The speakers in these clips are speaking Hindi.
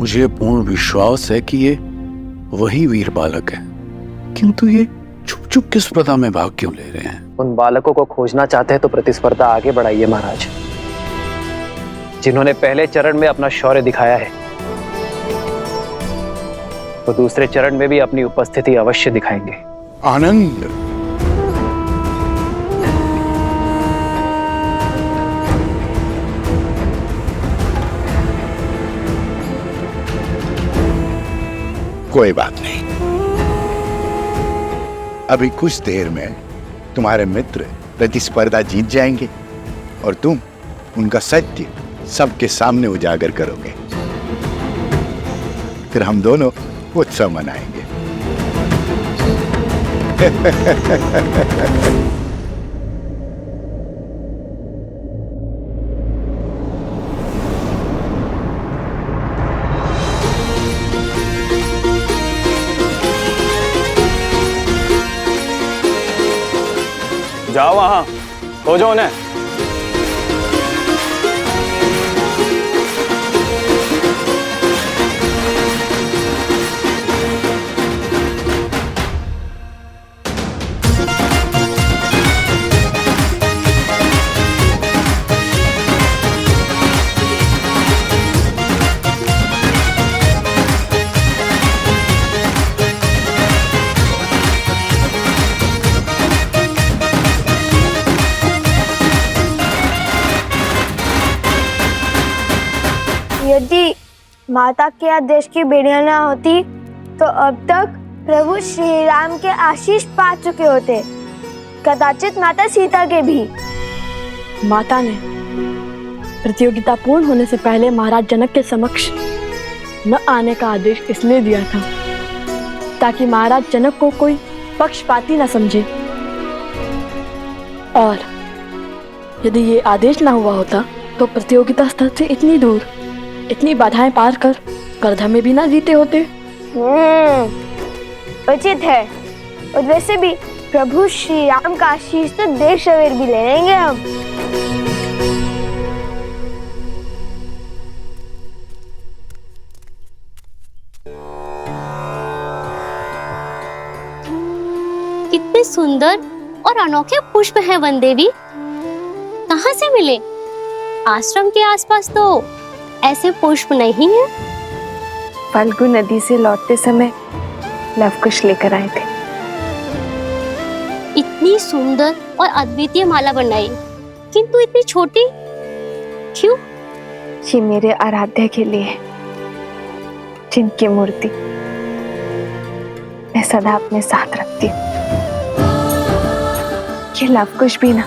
मुझे पूर्ण विश्वास है कि ये वही वीर बालक है, किंतु ये चुप चुप किस प्रथा में भाग क्यों ले रहे हैं? उन बालकों को खोजना चाहते हैं तो प्रतिस्पर्धा आगे बढ़ाइए महाराज। जिन्होंने पहले चरण में अपना शौर्य दिखाया है वो दूसरे चरण में भी अपनी उपस्थिति अवश्य दिखाएंगे। आनंद, कोई बात नहीं, अभी कुछ देर में तुम्हारे मित्र प्रतिस्पर्धा जीत जाएंगे और तुम उनका सत्य सबके सामने उजागर करोगे। फिर हम दोनों उत्सव मनाएंगे। जाओ वहां, खोजो उन्हें। यदि माता के आदेश की बेड़ियां ना होती तो अब तक प्रभु श्री राम के आशीष पा चुके होते, कदाचित माता सीता के भी। माता ने प्रतियोगिता पूर्ण होने से पहले महाराज जनक के समक्ष न आने का आदेश इसलिए दिया था ताकि महाराज जनक को कोई पक्षपाती न समझे, और यदि ये आदेश ना हुआ होता तो प्रतियोगिता स्थल से इतनी दूर इतनी बाधाएं पार कर स्पर्धा में भी ना जीते होते। उचित है। और वैसे भी प्रभु श्री राम का आशीष तो देर सवेर भी ले लेंगे हम। कितने सुंदर और अनोखे पुष्प हैं वन देवी, कहाँ से मिले? आश्रम के आसपास तो ऐसे पुष्प नहीं है। फाल्गु नदी से लौटते समय लवकुश लेकर आए थे। इतनी सुंदर और अद्वितीय माला बनाई, किंतु इतनी छोटी क्यों? ये मेरे आराध्य के लिए, जिनकी मूर्ति मैं सदा अपने साथ रखती हूँ। ये लवकुश भी ना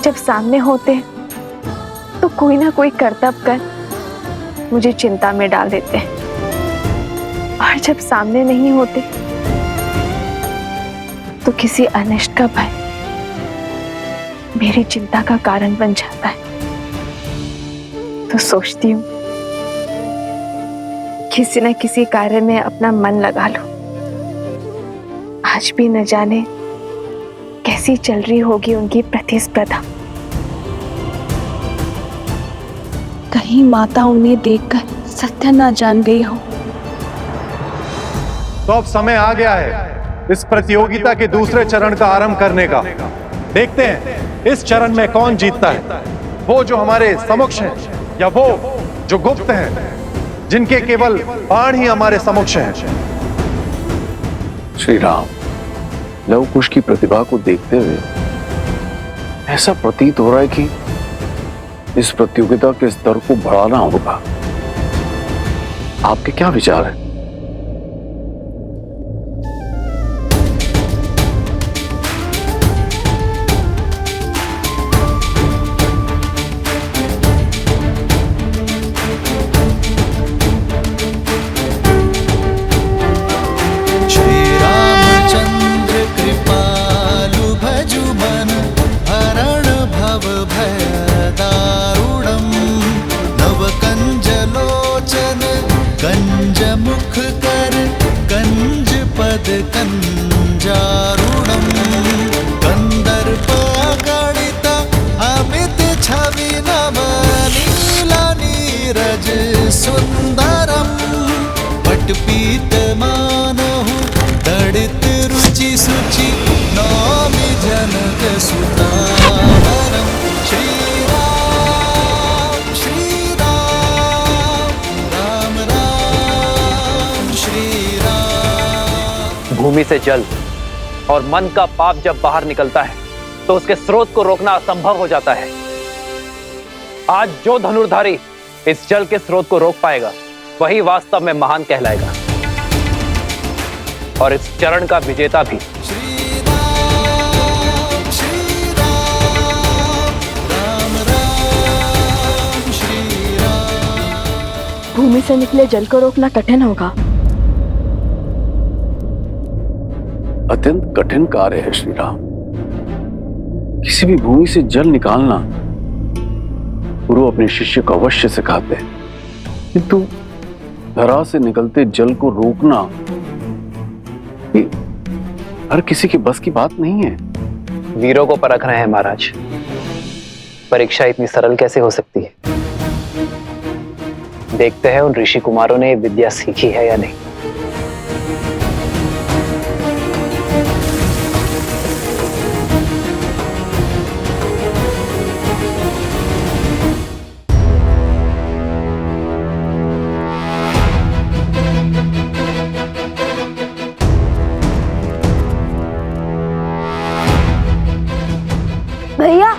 जब सामने होते तो कोई ना कोई करतब कर मुझे चिंता में डाल देते हैं, और जब सामने नहीं होते तो किसी अनिष्ट का भय मेरी चिंता का कारण बन जाता है। तो सोचती हूँ किसी न किसी कार्य में अपना मन लगा लूं। आज भी न जाने कैसी चल रही होगी उनकी प्रतिस्पर्धा। कहीं माता उन्हें देखकर सत्य न जान गई हो। तो अब समय आ गया है इस प्रतियोगिता के दूसरे चरण का आरंभ करने का। देखते हैं इस चरण में कौन जीतता है, वो जो हमारे समक्ष हैं या वो जो गुप्त हैं, जिनके केवल बाण ही हमारे समक्ष हैं। श्री राम, लवकुश की प्रतिभा को देखते हुए ऐसा प्रतीत हो रहा है कि इस प्रतियोगिता के स्तर को बढ़ाना होगा। आपके क्या विचार हैं? कंजमुख कर कंज पद कंजारुणम कंदर्प गणित अमित छवि नव नीला नीरज सुंदरम। भूमि से जल और मन का पाप जब बाहर निकलता है तो उसके स्रोत को रोकना असंभव हो जाता है। आज जो धनुर्धारी इस जल के स्रोत को रोक पाएगा वही वास्तव में महान कहलाएगा और इस चरण का विजेता भी। भूमि से निकले जल को रोकना कठिन होगा। अत्यंत कठिन कार्य है श्री राम। किसी भी भूमि से जल निकालना गुरु अपने शिष्य को अवश्य सिखाते हैं, किंतु धरा से निकलते जल को रोकना ये हर किसी के बस की बात नहीं है। वीरों को परख रहे हैं महाराज। परीक्षा इतनी सरल कैसे हो सकती है? देखते हैं उन ऋषि कुमारों ने विद्या सीखी है या नहीं। भैया,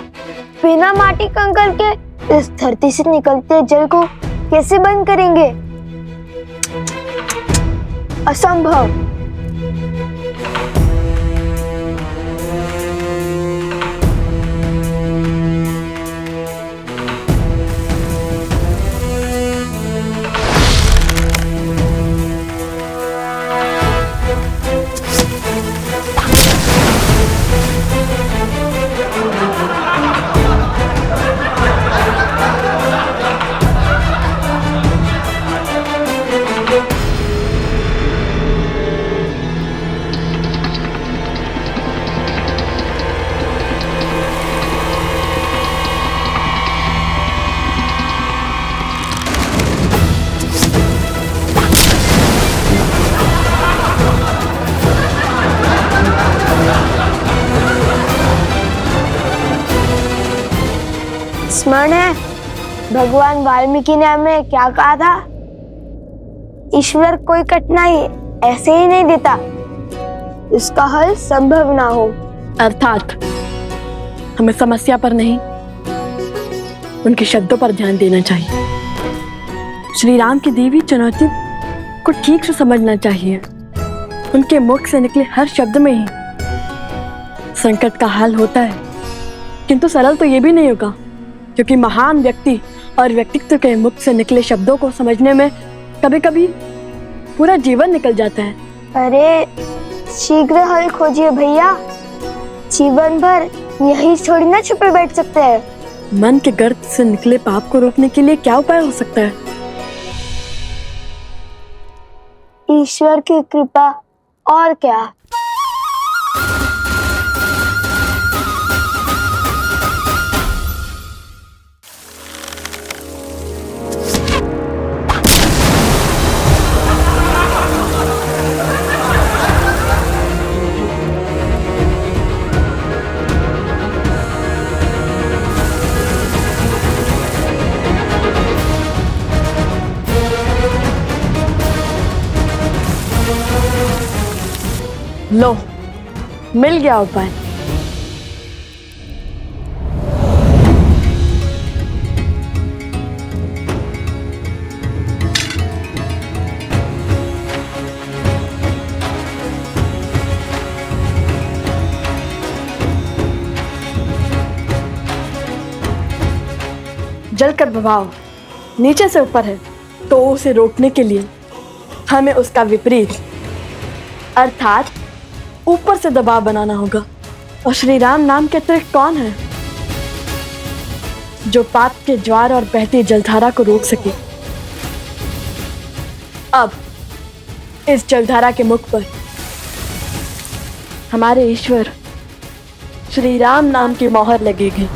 बिना माटी कंकड़ के इस धरती से निकलते जल को कैसे बंद करेंगे? असंभव। स्मरण है भगवान वाल्मीकि ने हमें क्या कहा था? ईश्वर कोई कठिनाई ऐसे ही नहीं देता इसका हल संभव ना हो। अर्थात हमें समस्या पर नहीं, उनके शब्दों पर ध्यान देना चाहिए। श्री राम की दी हुई चुनौती को ठीक से समझना चाहिए। उनके मुख से निकले हर शब्द में ही संकट का हल होता है, किंतु सरल तो ये भी नहीं होगा, क्योंकि महान व्यक्ति और व्यक्तित्व के मुख से निकले शब्दों को समझने में कभी कभी पूरा जीवन निकल जाता है। अरे शीघ्र हल खोजिए भैया, जीवन भर यही थोड़ी ना छुपे बैठ सकते हैं। मन के गर्त से निकले पाप को रोकने के लिए क्या उपाय हो सकता है? ईश्वर की कृपा, और क्या। लो, मिल गया उपाय। जल का प्रभाव नीचे से ऊपर है, तो उसे रोकने के लिए हमें उसका विपरीत अर्थात ऊपर से दबाव बनाना होगा। और श्री राम नाम के अतिरिक्त कौन है जो पाप के ज्वार और बहती जलधारा को रोक सके? अब इस जलधारा के मुख पर हमारे ईश्वर श्री राम नाम की मोहर लगेगी।